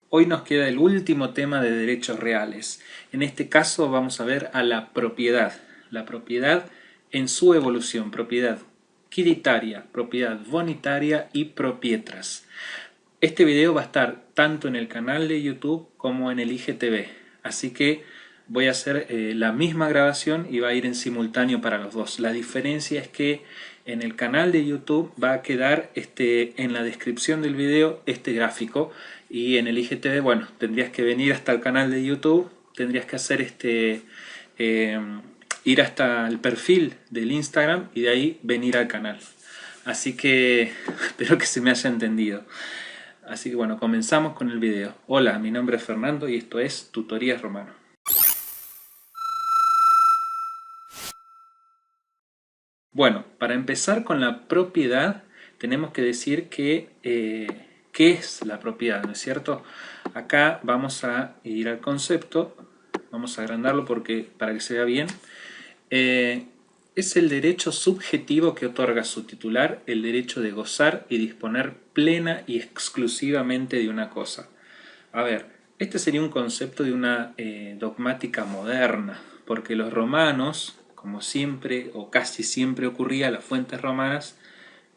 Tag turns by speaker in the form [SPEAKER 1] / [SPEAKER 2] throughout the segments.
[SPEAKER 1] Hoy nos queda el último tema de derechos reales. En este caso vamos a ver a la propiedad en su evolución, propiedad quiritaria, propiedad bonitaria y propietras. Este video va a estar tanto en el canal de YouTube como en el IGTV, así que voy a hacer la misma grabación y va a ir en simultáneo para los dos. La diferencia es que en el canal de YouTube va a quedar en la descripción del video este gráfico, y en el IGTV, bueno, tendrías que venir hasta el canal de YouTube, tendrías que hacer ir hasta el perfil del Instagram y de ahí venir al canal. Así que espero que se me haya entendido. Así que bueno, comenzamos con el video. Hola, mi nombre es Fernando y esto es Tutorías Romano. Bueno, para empezar con la propiedad, tenemos que decir que ¿qué es la propiedad? ¿No es cierto? Acá vamos a ir al concepto, vamos a agrandarlo para que se vea bien. Es el derecho subjetivo que otorga su titular el derecho de gozar y disponer plena y exclusivamente de una cosa. A ver, este sería un concepto de una dogmática moderna, porque los romanos, como siempre o casi siempre ocurría, las fuentes romanas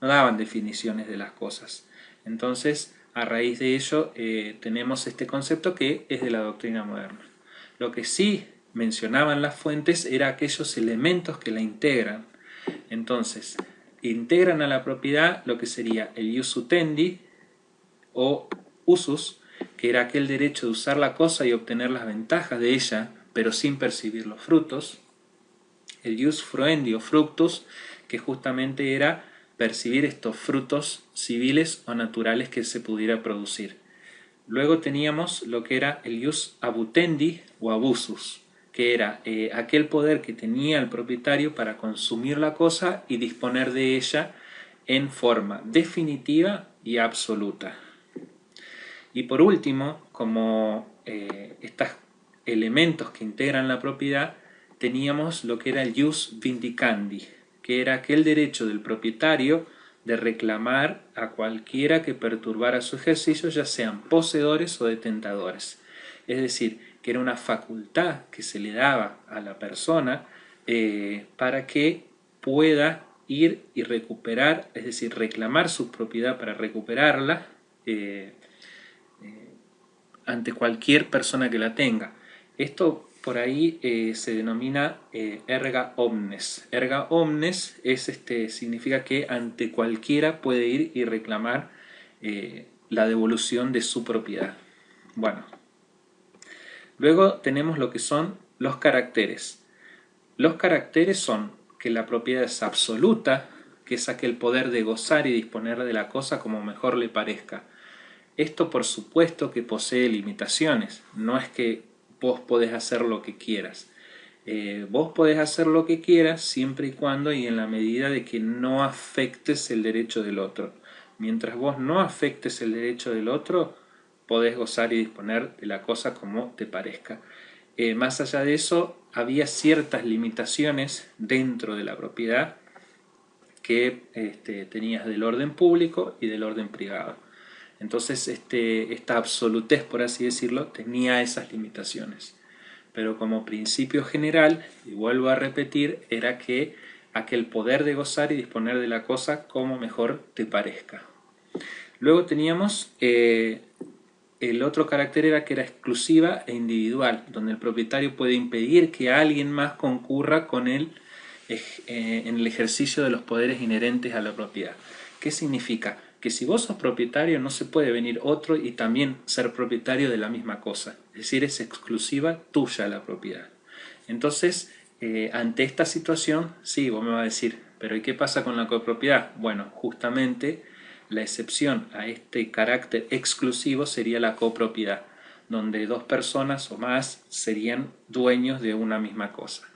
[SPEAKER 1] no daban definiciones de las cosas. Entonces, a raíz de ello, tenemos este concepto que es de la doctrina moderna. Lo que sí mencionaban las fuentes era aquellos elementos que la integran. Entonces, integran a la propiedad lo que sería el ius utendi o usus, que era aquel derecho de usar la cosa y obtener las ventajas de ella, pero sin percibir los frutos. El ius fruendi o fructus, que justamente era percibir estos frutos civiles o naturales que se pudiera producir. Luego teníamos lo que era el ius abutendi o abusus, que era aquel poder que tenía el propietario para consumir la cosa y disponer de ella en forma definitiva y absoluta. Y por último, como estos elementos que integran la propiedad, teníamos lo que era el ius vindicandi, que era aquel derecho del propietario de reclamar a cualquiera que perturbara su ejercicio, ya sean poseedores o detentadores. Es decir, que era una facultad que se le daba a la persona para que pueda ir y recuperar, es decir, reclamar su propiedad para recuperarla ante cualquier persona que la tenga. Esto por ahí se denomina erga omnes. Erga omnes significa que ante cualquiera puede ir y reclamar la devolución de su propiedad. Bueno, luego tenemos lo que son los caracteres. Los caracteres son que la propiedad es absoluta, que es aquel poder de gozar y disponer de la cosa como mejor le parezca. Esto por supuesto que posee limitaciones, no es que vos podés hacer lo que quieras. Vos podés hacer lo que quieras siempre y cuando y en la medida de que no afectes el derecho del otro. Mientras vos no afectes el derecho del otro, podés gozar y disponer de la cosa como te parezca. Más allá de eso, había ciertas limitaciones dentro de la propiedad que tenías del orden público y del orden privado. Entonces esta absolutez, por así decirlo, tenía esas limitaciones. Pero como principio general, y vuelvo a repetir, era que aquel poder de gozar y disponer de la cosa como mejor te parezca. Luego teníamos el otro carácter era que era exclusiva e individual, donde el propietario puede impedir que alguien más concurra con él en el ejercicio de los poderes inherentes a la propiedad. ¿Qué significa? Que si vos sos propietario no se puede venir otro y también ser propietario de la misma cosa. Es decir, es exclusiva tuya la propiedad. Entonces, ante esta situación, sí, vos me vas a decir, pero ¿y qué pasa con la copropiedad? Bueno, justamente la excepción a este carácter exclusivo sería la copropiedad, donde dos personas o más serían dueños de una misma cosa.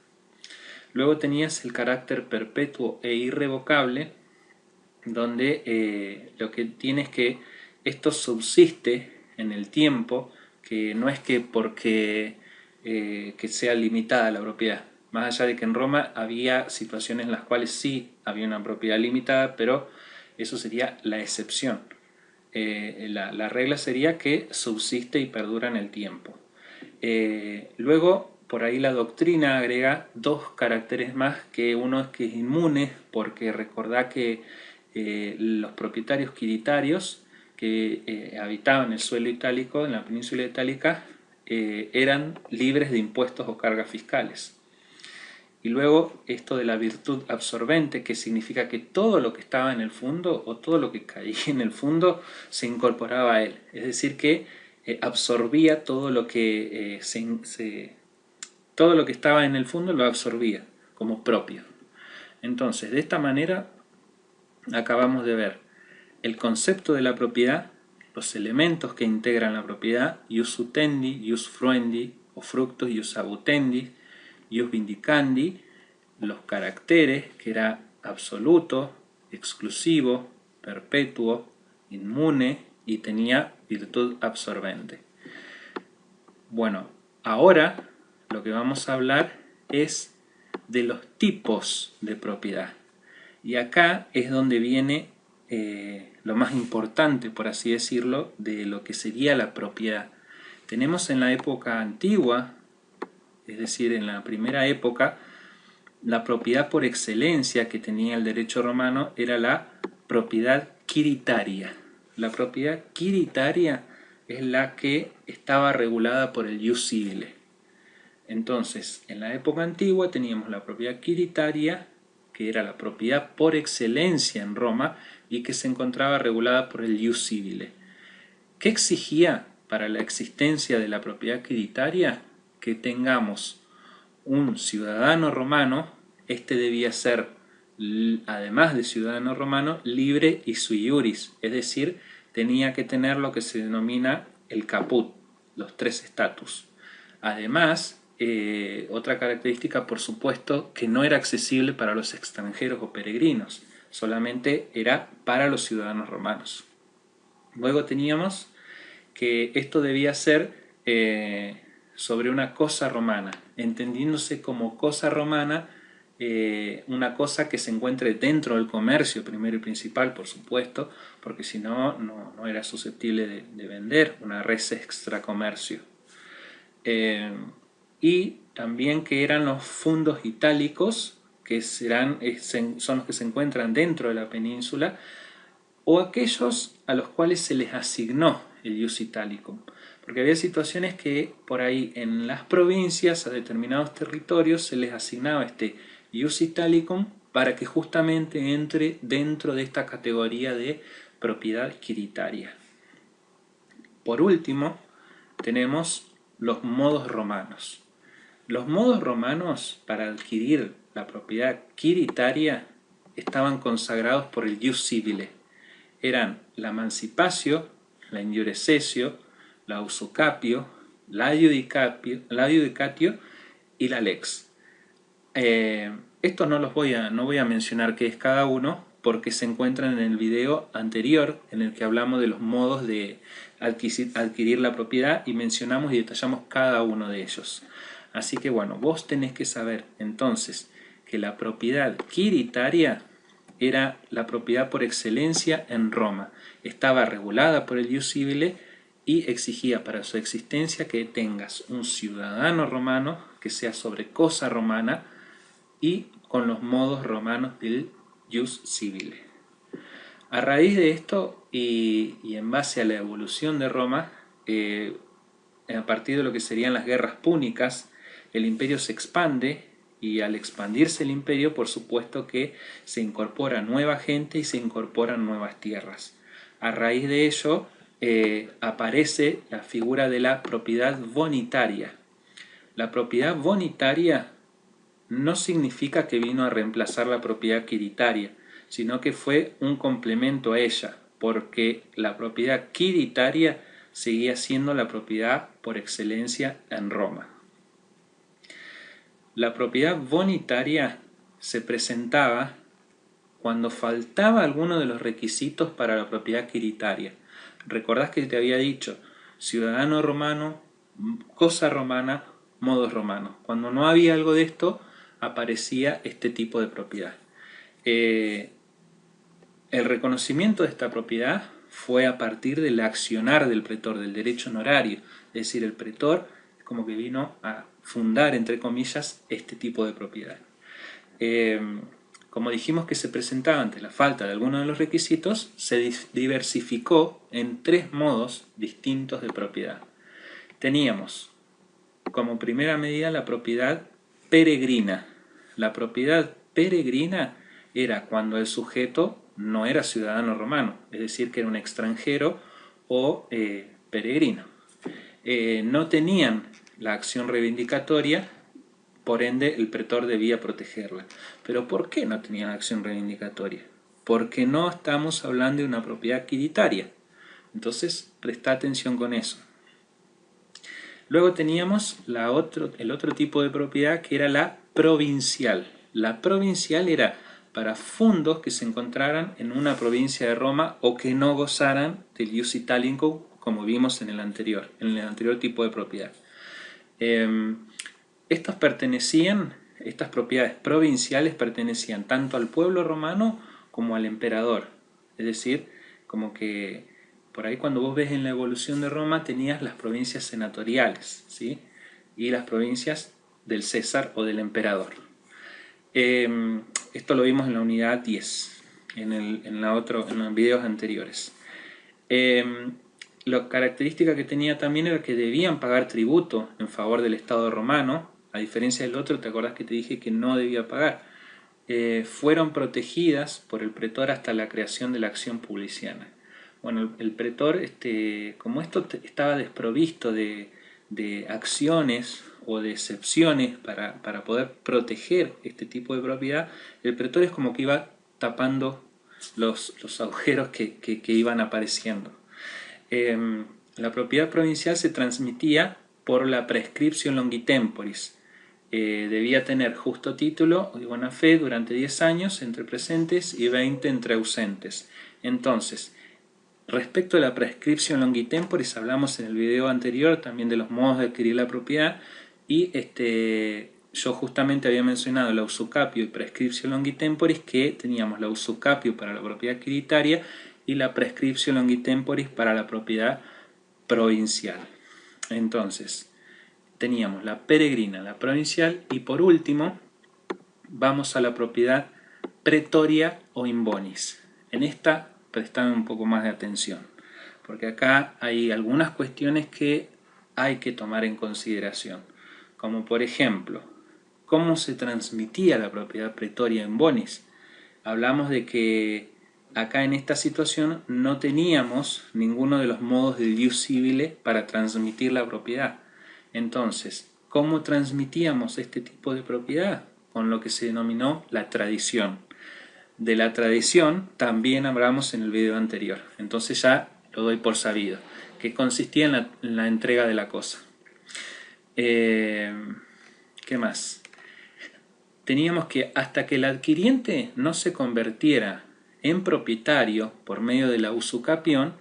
[SPEAKER 1] Luego tenías el carácter perpetuo e irrevocable, donde lo que tiene es que esto subsiste en el tiempo, que no es que porque que sea limitada la propiedad. Más allá de que en Roma había situaciones en las cuales sí había una propiedad limitada, pero eso sería la excepción. la regla sería que subsiste y perdura en el tiempo. Luego, por ahí la doctrina agrega dos caracteres más, que uno es que es inmune, porque recordá que los propietarios quiritarios que habitaban el suelo itálico, en la península itálica, eran libres de impuestos o cargas fiscales. Y luego esto de la virtud absorbente, que significa que todo lo que estaba en el fondo o todo lo que caía en el fondo se incorporaba a él. Es decir, que absorbía todo lo que todo lo que estaba en el fondo, lo absorbía como propio. Entonces, de esta manera acabamos de ver el concepto de la propiedad, los elementos que integran la propiedad, ius utendi, ius fruendi, o fructus, ius abutendi, ius vindicandi, los caracteres, que era absoluto, exclusivo, perpetuo, inmune y tenía virtud absorbente. Bueno, ahora lo que vamos a hablar es de los tipos de propiedad. Y acá es donde viene lo más importante, por así decirlo, de lo que sería la propiedad. Tenemos en la época antigua, es decir, en la primera época, la propiedad por excelencia que tenía el derecho romano era la propiedad quiritaria. La propiedad quiritaria es la que estaba regulada por el ius civile. Entonces, en la época antigua teníamos la propiedad quiritaria, que era la propiedad por excelencia en Roma y que se encontraba regulada por el ius civile. ¿Qué exigía para la existencia de la propiedad quiritaria? Que tengamos un ciudadano romano. Este debía ser, además de ciudadano romano, libre y sui iuris, es decir, tenía que tener lo que se denomina el caput, los tres estatus. Además, otra característica, por supuesto, que no era accesible para los extranjeros o peregrinos, solamente era para los ciudadanos romanos. Luego teníamos que esto debía ser sobre una cosa romana, entendiéndose como cosa romana una cosa que se encuentre dentro del comercio primero y principal, por supuesto, porque si no, no era susceptible de vender, una res extra comercio. Y también que eran los fundos itálicos, que son los que se encuentran dentro de la península, o aquellos a los cuales se les asignó el ius italicum. Porque había situaciones que por ahí en las provincias, a determinados territorios, se les asignaba este ius italicum para que justamente entre dentro de esta categoría de propiedad quiritaria. Por último, tenemos los modos romanos. Los modos romanos para adquirir la propiedad quiritaria estaban consagrados por el ius civile. Eran la mancipatio, la indiurecessio, la usucapio, la iudicatio y la lex. Estos no voy a mencionar qué es cada uno, porque se encuentran en el video anterior en el que hablamos de los modos de adquirir la propiedad y mencionamos y detallamos cada uno de ellos. Así que bueno, vos tenés que saber entonces que la propiedad quiritaria era la propiedad por excelencia en Roma. Estaba regulada por el ius civile y exigía para su existencia que tengas un ciudadano romano, que sea sobre cosa romana y con los modos romanos del ius civile. A raíz de esto y en base a la evolución de Roma, a partir de lo que serían las guerras púnicas, el imperio se expande y al expandirse el imperio, por supuesto que se incorpora nueva gente y se incorporan nuevas tierras. A raíz de ello aparece la figura de la propiedad bonitaria. La propiedad bonitaria no significa que vino a reemplazar la propiedad quiritaria, sino que fue un complemento a ella, porque la propiedad quiritaria seguía siendo la propiedad por excelencia en Roma. La propiedad bonitaria se presentaba cuando faltaba alguno de los requisitos para la propiedad quiritaria. Recordás que te había dicho ciudadano romano, cosa romana, modos romanos. Cuando no había algo de esto, aparecía este tipo de propiedad. El reconocimiento de esta propiedad fue a partir del accionar del pretor, del derecho honorario. Es decir, el pretor como que vino a fundar, entre comillas, este tipo de propiedad. Como dijimos que se presentaba ante la falta de alguno de los requisitos, se diversificó en 3 modos distintos de propiedad. Teníamos como primera medida la propiedad peregrina. La propiedad peregrina era cuando el sujeto no era ciudadano romano, es decir, que era un extranjero o peregrino. No tenían la acción reivindicatoria, por ende el pretor debía protegerla. ¿Pero por qué no tenían acción reivindicatoria? Porque no estamos hablando de una propiedad adquiritaria. Entonces, presta atención con eso. Luego teníamos el otro tipo de propiedad, que era la provincial. La provincial era para fundos que se encontraran en una provincia de Roma o que no gozaran del ius italicum, como vimos en el anterior tipo de propiedad. Estas propiedades provinciales pertenecían tanto al pueblo romano como al emperador. Es decir, como que por ahí cuando vos ves en la evolución de Roma tenías las provincias senatoriales, ¿sí? Y las provincias del César o del emperador. Esto lo vimos en la unidad 10, en los videos anteriores. La característica que tenía también era que debían pagar tributo en favor del Estado romano, a diferencia del otro, ¿te acordás que te dije que no debía pagar? Fueron protegidas por el pretor hasta la creación de la acción publiciana. Bueno, el pretor, como esto estaba desprovisto de acciones o de excepciones para poder proteger este tipo de propiedad, el pretor es como que iba tapando los agujeros que iban apareciendo. La propiedad provincial se transmitía por la prescripción longitemporis. Debía tener justo título y buena fe durante 10 años entre presentes y 20 entre ausentes. Entonces, respecto a la prescripción longitemporis, hablamos en el video anterior también de los modos de adquirir la propiedad y yo justamente había mencionado la usucapio y prescripción longitemporis, que teníamos la usucapio para la propiedad adquiritaria y la prescripción longitemporis para la propiedad provincial. Entonces, teníamos la peregrina, la provincial y por último vamos a la propiedad pretoria o in bonis. En esta prestad un poco más de atención, porque acá hay algunas cuestiones que hay que tomar en consideración, como por ejemplo, ¿cómo se transmitía la propiedad pretoria in bonis? Hablamos de que acá en esta situación no teníamos ninguno de los modos del ius civile para transmitir la propiedad. Entonces, ¿cómo transmitíamos este tipo de propiedad? Con lo que se denominó la tradición. De la tradición también hablamos en el video anterior, entonces ya lo doy por sabido, que consistía en la entrega de la cosa. ¿Qué más? Teníamos que hasta que el adquiriente no se convirtiera en propietario por medio de la usucapión,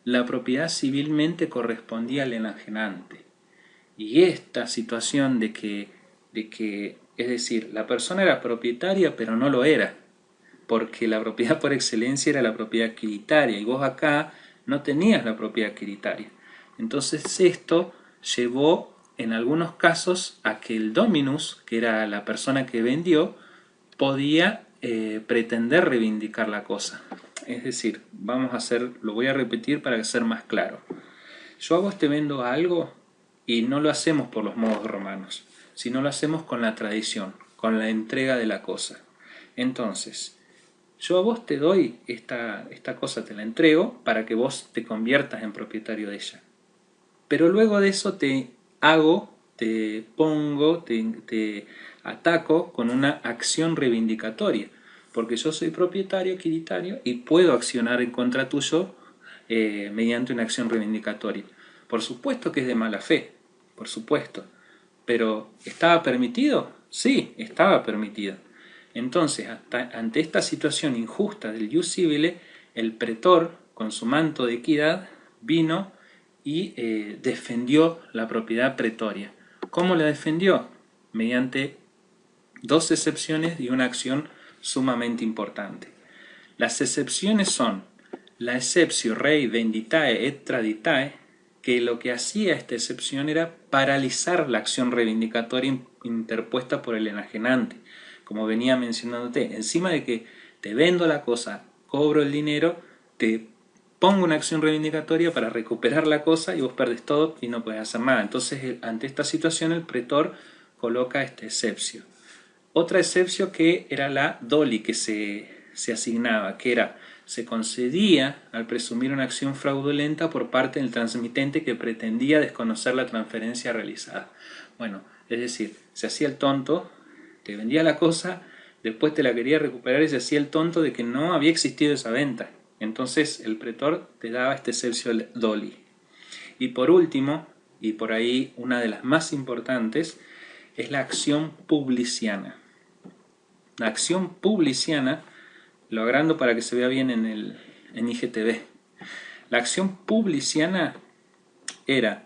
[SPEAKER 1] la propiedad civilmente correspondía al enajenante. Y esta situación de que, es decir, la persona era propietaria pero no lo era, porque la propiedad por excelencia era la propiedad adquiritaria y vos acá no tenías la propiedad adquiritaria. Entonces esto llevó en algunos casos a que el dominus, que era la persona que vendió, podía pretender reivindicar la cosa. Es decir, lo voy a repetir para ser más claro. Yo a vos te vendo algo y no lo hacemos por los modos romanos, sino lo hacemos con la tradición, con la entrega de la cosa. Entonces, yo a vos te doy esta cosa, te la entrego para que vos te conviertas en propietario de ella. Pero luego de eso te ataco con una acción reivindicatoria, porque yo soy propietario adquiritario y puedo accionar en contra tuyo mediante una acción reivindicatoria. Por supuesto que es de mala fe, por supuesto, pero ¿estaba permitido? Sí, estaba permitido. Entonces, ante esta situación injusta del ius civile, el pretor, con su manto de equidad, vino y defendió la propiedad pretoria. ¿Cómo la defendió? Mediante 2 excepciones y una acción sumamente importante. Las excepciones son la exceptio rei venditae et traditae, que lo que hacía esta excepción era paralizar la acción reivindicatoria interpuesta por el enajenante. Como venía mencionándote, encima de que te vendo la cosa, cobro el dinero, te pongo una acción reivindicatoria para recuperar la cosa y vos perdés todo y no puedes hacer nada. Entonces, ante esta situación, el pretor coloca este exceptio. Otra excepción que era la doli que se asignaba, que era, se concedía al presumir una acción fraudulenta por parte del transmitente que pretendía desconocer la transferencia realizada. Bueno, es decir, se hacía el tonto, te vendía la cosa, después te la quería recuperar y se hacía el tonto de que no había existido esa venta. Entonces el pretor te daba este exceptio doli. Y por último, y por ahí una de las más importantes, es la acción publiciana. La acción publiciana, lo agrando para que se vea bien en IGTV. La acción publiciana era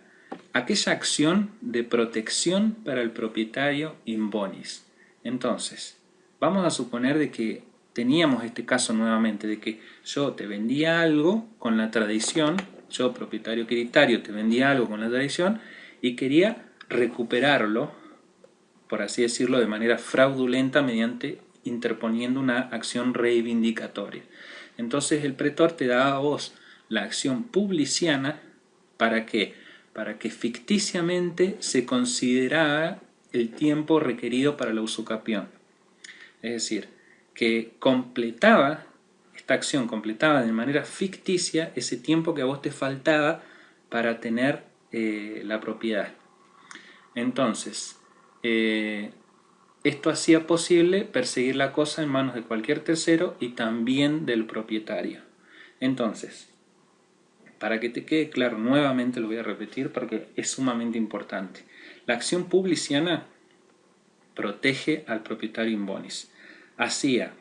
[SPEAKER 1] aquella acción de protección para el propietario in bonis. Entonces, vamos a suponer de que teníamos este caso nuevamente, de que yo te vendía algo con la tradición, yo propietario creditario te vendía algo con la tradición y quería recuperarlo, por así decirlo, de manera fraudulenta mediante interponiendo una acción reivindicatoria. Entonces el pretor te da a vos la acción publiciana para que ficticiamente se considerara el tiempo requerido para la usucapión. Es decir, que esta acción completaba de manera ficticia ese tiempo que a vos te faltaba para tener la propiedad. Entonces, esto hacía posible perseguir la cosa en manos de cualquier tercero y también del propietario. Entonces, para que te quede claro, nuevamente lo voy a repetir porque es sumamente importante. La acción publiciana protege al propietario in bonis. Hacía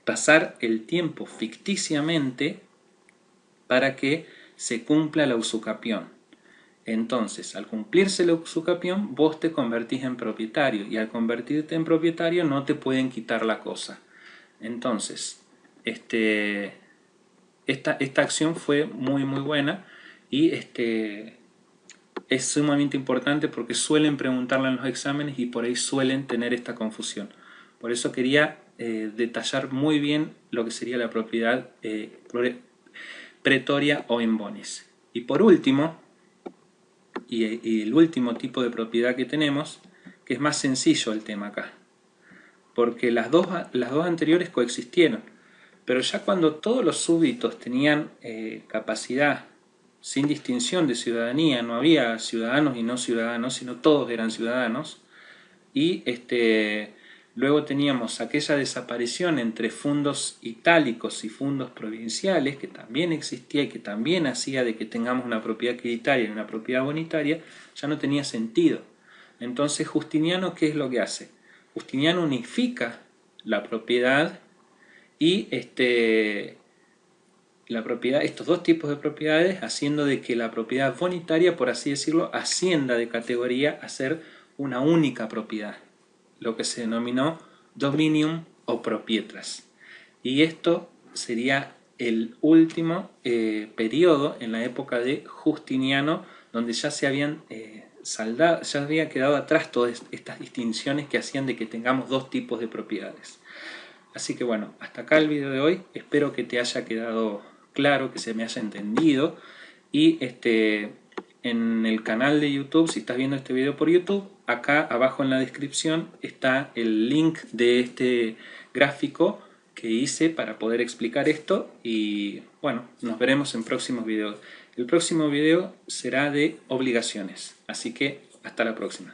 [SPEAKER 1] pasar el tiempo ficticiamente para que se cumpla la usucapión. Entonces, al cumplirse la usucapión, vos te convertís en propietario y al convertirte en propietario no te pueden quitar la cosa. Entonces, esta acción fue muy buena y es sumamente importante porque suelen preguntarla en los exámenes y por ahí suelen tener esta confusión. Por eso quería detallar muy bien lo que sería la propiedad pretoria o in bonis. Y por último, y el último tipo de propiedad que tenemos, que es más sencillo el tema acá, porque las dos anteriores coexistieron, pero ya cuando todos los súbditos tenían capacidad sin distinción de ciudadanía, no había ciudadanos y no ciudadanos, sino todos eran ciudadanos, y luego teníamos aquella desaparición entre fondos itálicos y fondos provinciales, que también existía y que también hacía de que tengamos una propiedad creditaria y una propiedad bonitaria, ya no tenía sentido. Entonces Justiniano, ¿qué es lo que hace? Justiniano unifica la propiedad y estos dos tipos de propiedades, haciendo de que la propiedad bonitaria, por así decirlo, ascienda de categoría a ser una única propiedad, lo que se denominó dominium o proprietras. Y esto sería el último periodo en la época de Justiniano, donde ya se habían saldado, ya había quedado atrás todas estas distinciones que hacían de que tengamos dos tipos de propiedades. Así que bueno, hasta acá el video de hoy. Espero que te haya quedado claro, que se me haya entendido. Y en el canal de YouTube, si estás viendo este video por YouTube, acá abajo en la descripción está el link de este gráfico que hice para poder explicar esto. Y bueno, nos veremos en próximos videos. El próximo video será de obligaciones. Así que hasta la próxima.